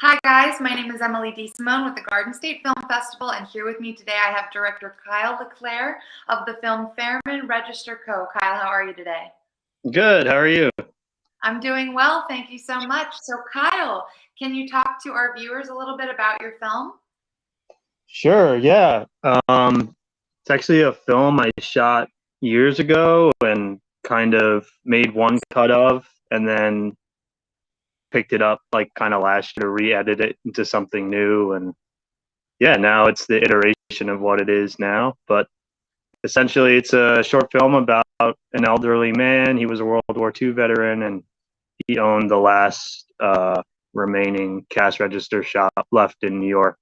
Hi guys, my name is Emily DeSimone with the Garden State Film Festival, and here with me today I have director Kyle LeClaire of the film Faerman Register Co. Kyle, how are you today? Good. How are you? I'm doing well, thank you so much. So Kyle, can you talk to our viewers a little bit about your film? Sure. Yeah. It's actually a film I shot years ago and kind of made one cut of, and then picked it up like kind of last year, re-edited it into something new, and yeah, now it's the iteration of what it is now. But essentially, it's a short film about an elderly man. He was a World War II veteran, and he owned the last remaining cash register shop left in New York.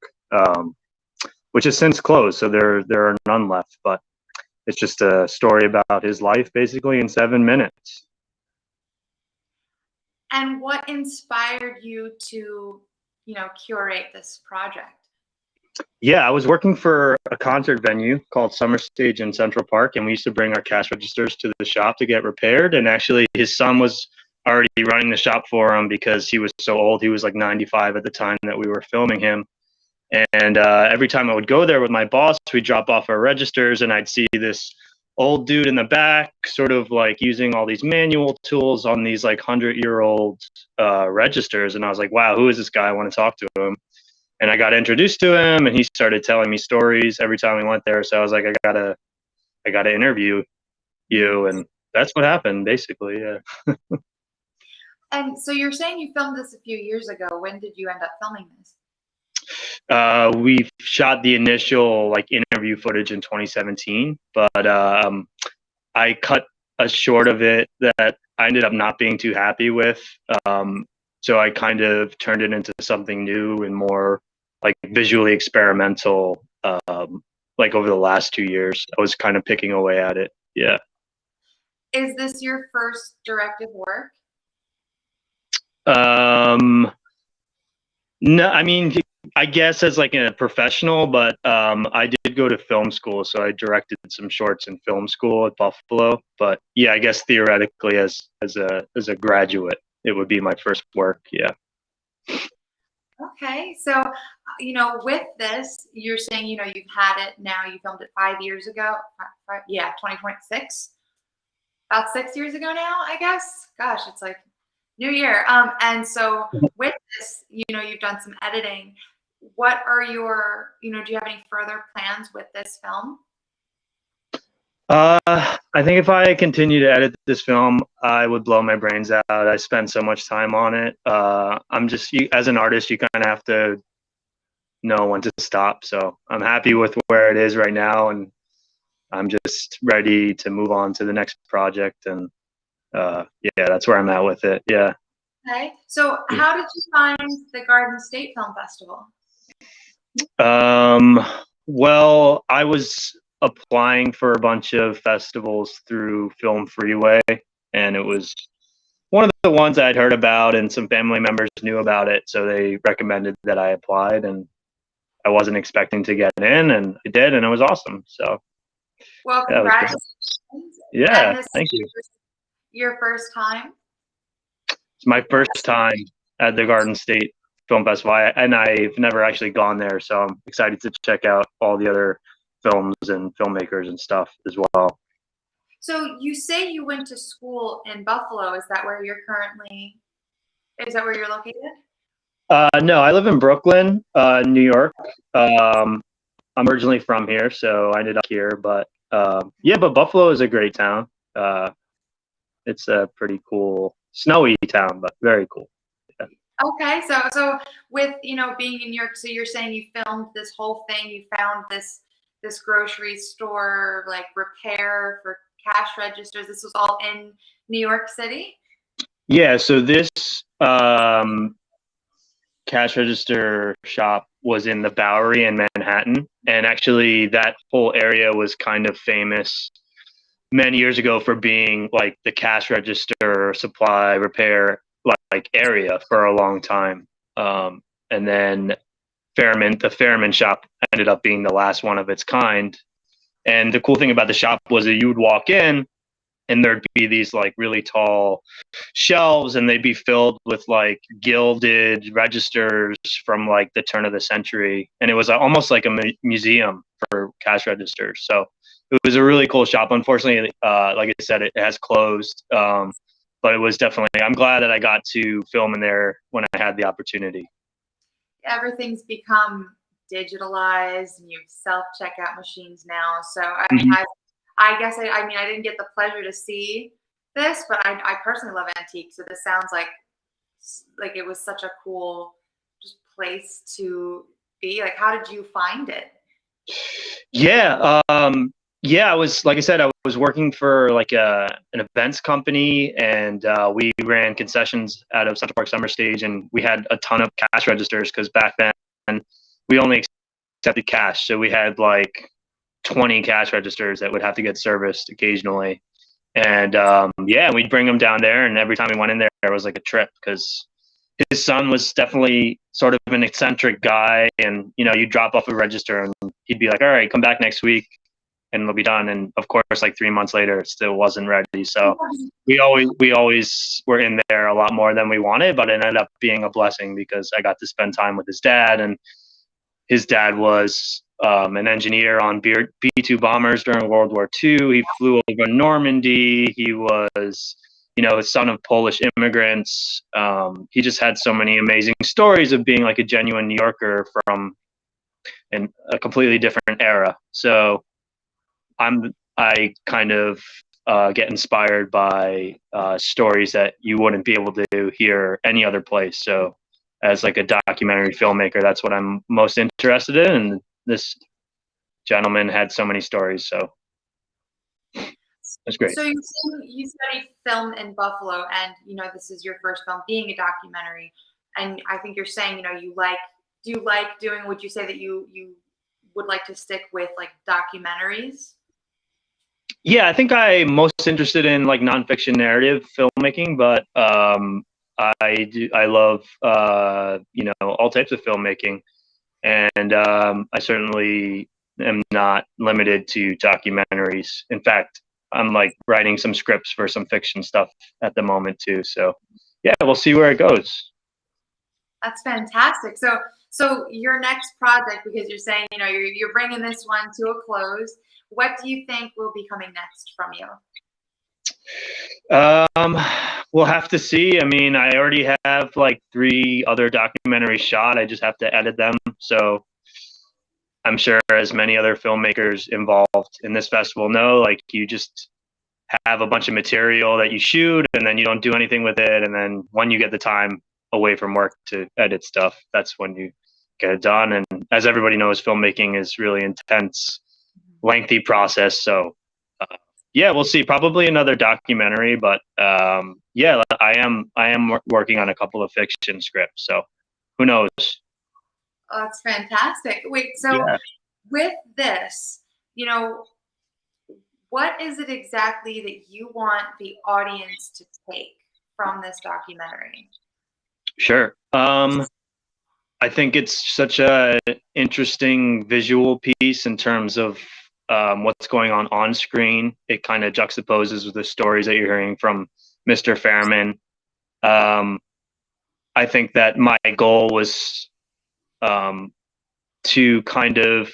Which has since closed, so there are none left. But it's just a story about his life, basically, in 7 minutes. And what inspired you to, curate this project? Yeah, I was working for a concert venue called Summer Stage in Central Park, and we used to bring our cash registers to the shop to get repaired. And actually, his son was already running the shop for him because he was so old. He was like 95 at the time that we were filming him. And every time I would go there with my boss, we'd drop off our registers, and I'd see this old dude in the back, sort of like using all these manual tools on these like 100-year-old registers. And I was like, wow, who is this guy? I want to talk to him. And I got introduced to him, and he started telling me stories every time we went there. So I was like, I gotta interview you, and that's what happened, basically. Yeah. And so you're saying you filmed this a few years ago. When did you end up filming this? We shot the initial like interview footage in 2017, but I cut a short of it that I ended up not being too happy with. So I kind of turned it into something new and more like visually experimental. Like over the last 2 years, I was kind of picking away at it. Yeah. Is this your first directed work? No, I mean, I guess as like a professional, but I did go to film school, so I directed some shorts in film school at Buffalo. But yeah, I guess theoretically, as a graduate, it would be my first work. Yeah. Okay, so with this, you're saying you've had it now. You filmed it 5 years ago. Yeah, 2026. About 6 years ago now, I guess. Gosh, it's like New Year. And so with this, you've done some editing. What are your, do you have any further plans with this film? I think if I continue to edit this film, I would blow my brains out. I spend so much time on it. I'm just, as an artist, you kind of have to know when to stop. So I'm happy with where it is right now, and I'm just ready to move on to the next project. And yeah, that's where I'm at with it. Yeah. Okay. So how did you find the Garden State Film Festival? Well, I was applying for a bunch of festivals through Film Freeway, and it was one of the ones I'd heard about, and some family members knew about it, so they recommended that I applied, and I wasn't expecting to get in, and I did, and it was awesome. So, Well, yeah, it was great. congratulations. Yeah, And this thank you. is your first time? It's my first time at the Garden State Film Festival, and I've never actually gone there, so I'm excited to check out all the other films and filmmakers and stuff as well. So you say you went to school in Buffalo. Is that where you're located? No, I live in Brooklyn, New York. I'm originally from here, so I ended up here. But yeah, but Buffalo is a great town. It's a pretty cool, snowy town, but very cool. Yeah. Okay, so with being in New York, so you're saying you filmed this whole thing. You found this grocery store like repair for cash registers. This was all in New York City? Yeah, so this cash register shop was in the Bowery in Manhattan, and actually that whole area was kind of famous many years ago for being like the cash register supply repair like area for a long time. And then the Faerman shop ended up being the last one of its kind. And the cool thing about the shop was that you would walk in and there'd be these like really tall shelves, and they'd be filled with like gilded registers from like the turn of the century, and it was almost like a museum for cash registers. So it was a really cool shop. Unfortunately, like I said, it has closed. But it was definitely, I'm glad that I got to film in there when I had the opportunity. Everything's become digitalized, and you have self-checkout machines now. So I mean, I guess I mean I didn't get the pleasure to see this, but I personally love antiques. So this sounds like it was such a cool just place to be. Like, how did you find it? Yeah, I was, like I said, I was working for like an events company, and we ran concessions out of Central Park Summer Stage, and we had a ton of cash registers because back then we only accepted cash, so we had like 20 cash registers that would have to get serviced occasionally, and yeah, we'd bring them down there, and every time we went in there, it was like a trip because his son was definitely sort of an eccentric guy, and you drop off a register and he'd be like, all right, come back next week and it'll be done. And of course, like 3 months later, it still wasn't ready. So we always were in there a lot more than we wanted, but it ended up being a blessing because I got to spend time with his dad, and his dad was an engineer on B-2 bombers during World War II. He flew over Normandy. He was, a son of Polish immigrants. He just had so many amazing stories of being like a genuine New Yorker from a completely different era. So I kind of get inspired by stories that you wouldn't be able to hear any other place. So as like a documentary filmmaker, that's what I'm most interested in. And this gentleman had so many stories, so it's great. So you studied film in Buffalo, and this is your first film being a documentary. And I think you're saying do you like doing? Would you say that you would like to stick with like documentaries? Yeah, I think I'm most interested in like nonfiction narrative filmmaking, but I love all types of filmmaking, and I certainly am not limited to documentaries. In fact, I'm like writing some scripts for some fiction stuff at the moment too. So yeah, we'll see where it goes. That's fantastic. So your next project, because you're saying you're bringing this one to a close. What do you think will be coming next from you? We'll have to see. I mean, I already have like 3 other documentaries shot. I just have to edit them. So I'm sure as many other filmmakers involved in this festival know, like you just have a bunch of material that you shoot and then you don't do anything with it. And then when you get the time away from work to edit stuff, that's when you get it done. And as everybody knows, filmmaking is really intense, lengthy process. So yeah, we'll see. Probably another documentary, but yeah, I am working on a couple of fiction scripts. So who knows? Oh, that's fantastic. Wait, so Yeah. with this, what is it exactly that you want the audience to take from this documentary? Sure. I think it's such a interesting visual piece in terms of what's going on screen. It kind of juxtaposes with the stories that you're hearing from Mr. Faerman. I think that my goal was to kind of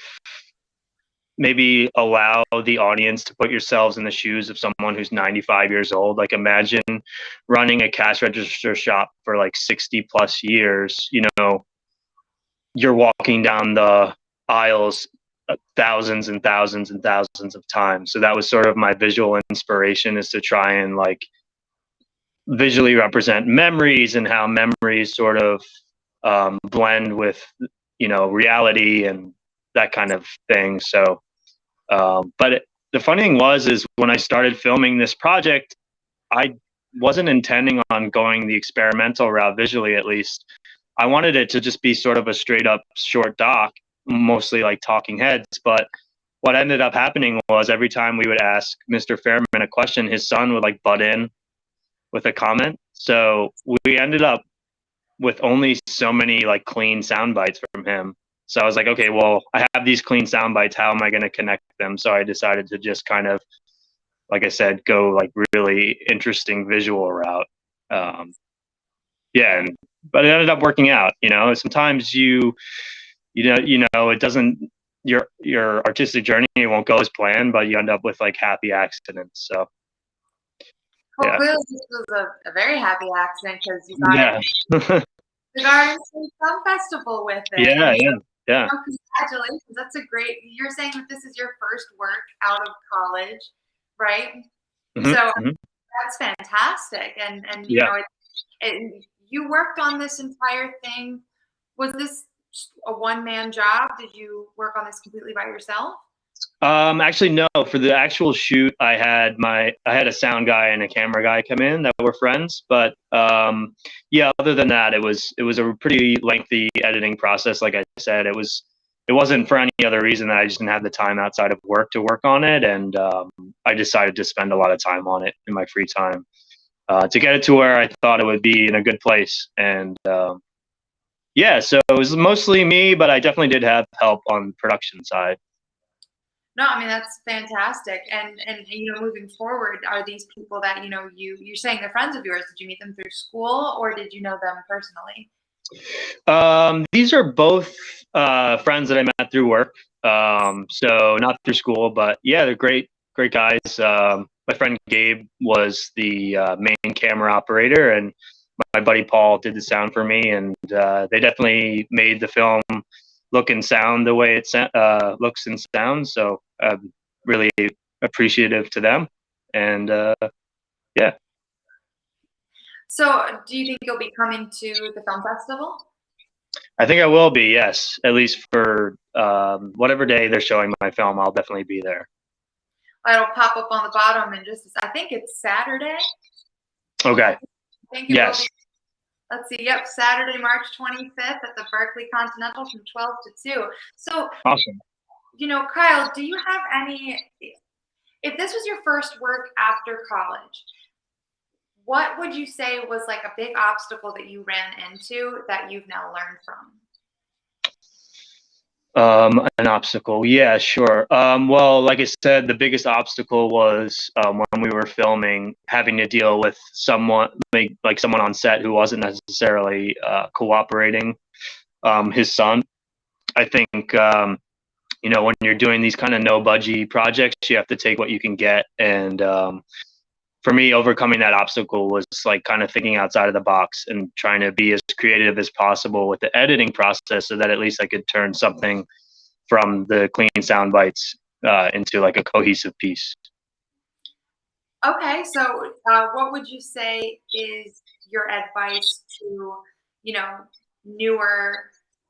maybe allow the audience to put yourselves in the shoes of someone who's 95 years old. Like imagine running a cash register shop for like 60 plus years. You're walking down the aisles thousands and thousands and thousands of times. So that was sort of my visual inspiration, is to try and like visually represent memories and how memories sort of blend with reality and that kind of thing. So but the funny thing is when I started filming this project, I wasn't intending on going the experimental route, visually at least. I wanted it to just be sort of a straight up short doc, mostly like talking heads. But what ended up happening was every time we would ask Mr. Faerman a question, his son would like butt in with a comment. So we ended up with only so many like clean sound bites from him. So I was like, okay, well, I have these clean sound bites. How am I going to connect them? So I decided to just kind of like I said, go like really interesting visual route. Yeah, but it ended up working out. Sometimes it doesn't. Your artistic journey won't go as planned, but you end up with like happy accidents. So Well, yeah, clearly this was a very happy accident because you got yeah, the Garden State Film Festival with it. yeah, yeah. Oh, congratulations. That's a great, you're saying that this is your first work out of college, right? Mm-hmm, So mm-hmm. that's fantastic. And Yeah. you worked on this entire thing. Was this a one-man job? Did you work on this completely by yourself? Actually, no. For the actual shoot, I had a sound guy and a camera guy come in that were friends. But yeah, other than that, it was a pretty lengthy editing process. Like I said, it wasn't for any other reason that I just didn't have the time outside of work to work on it, and I decided to spend a lot of time on it in my free time to get it to where I thought it would be in a good place. And yeah, so it was mostly me, but I definitely did have help on the production side. No, I mean that's fantastic. And moving forward, are these people that you're saying they're friends of yours? Did you meet them through school or did you know them personally? These are both friends that I met through work. So not through school, but yeah, they're great guys. My friend Gabe was the main camera operator, and my buddy Paul did the sound for me, and they definitely made the film look and sound the way it looks and sounds. So I'm really appreciative to them, and yeah. So do you think you'll be coming to the film festival? I think I will be, yes. At least for whatever day they're showing my film, I'll definitely be there. It'll pop up on the bottom and I think it's Saturday. Okay. I think it will be. Let's see. Yep, Saturday, March 25th at the Berkeley Continental from 12 to 2. So, awesome. Kyle, do you have if this was your first work after college, what would you say was like a big obstacle that you ran into that you've now learned from? An obstacle. Yeah, sure. Well, like I said, the biggest obstacle was when we were filming, having to deal with someone on set who wasn't necessarily cooperating. His son. I think when you're doing these kind of no budget projects, you have to take what you can get. And for me, overcoming that obstacle was like kind of thinking outside of the box and trying to be as creative as possible with the editing process, so that at least I could turn something from the clean sound bites into like a cohesive piece. Okay, so what would you say is your advice to, newer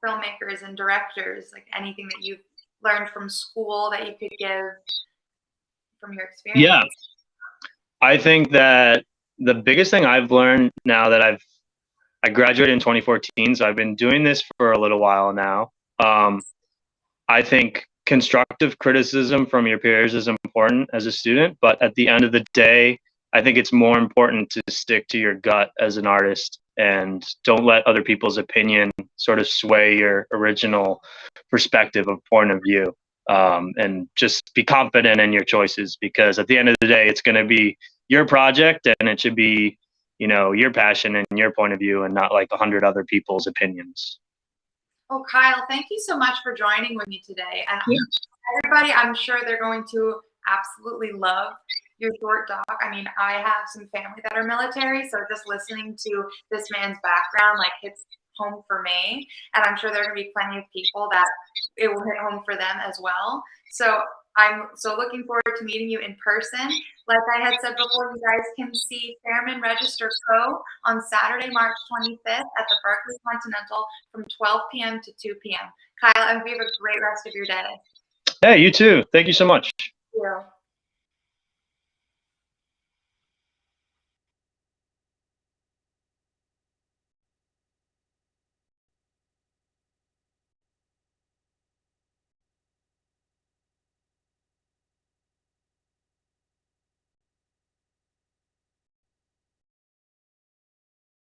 filmmakers and directors? Like anything that you've learned from school that you could give from your experience? Yeah, I think that the biggest thing I've learned now that I graduated in 2014, so I've been doing this for a little while now. I think constructive criticism from your peers is important as a student, but at the end of the day, I think it's more important to stick to your gut as an artist and don't let other people's opinion sort of sway your original perspective of point of view. And just be confident in your choices, because at the end of the day, it's going to be your project and it should be, your passion and your point of view and not like 100 other people's opinions. Oh, Kyle, thank you so much for joining with me today. And everybody, I'm sure they're going to absolutely love your short doc. I mean, I have some family that are military, so just listening to this man's background like hits home for me. And I'm sure there are going to be plenty of people that it will hit home for them as well. So I'm so looking forward to meeting you in person. Like I had said before, you guys can see Faerman Register Co. on Saturday, March 25th at the Berkeley Continental from 12 p.m. to 2 p.m. Kyle, I hope you have a great rest of your day. Hey, you too. Thank you so much. Thank you.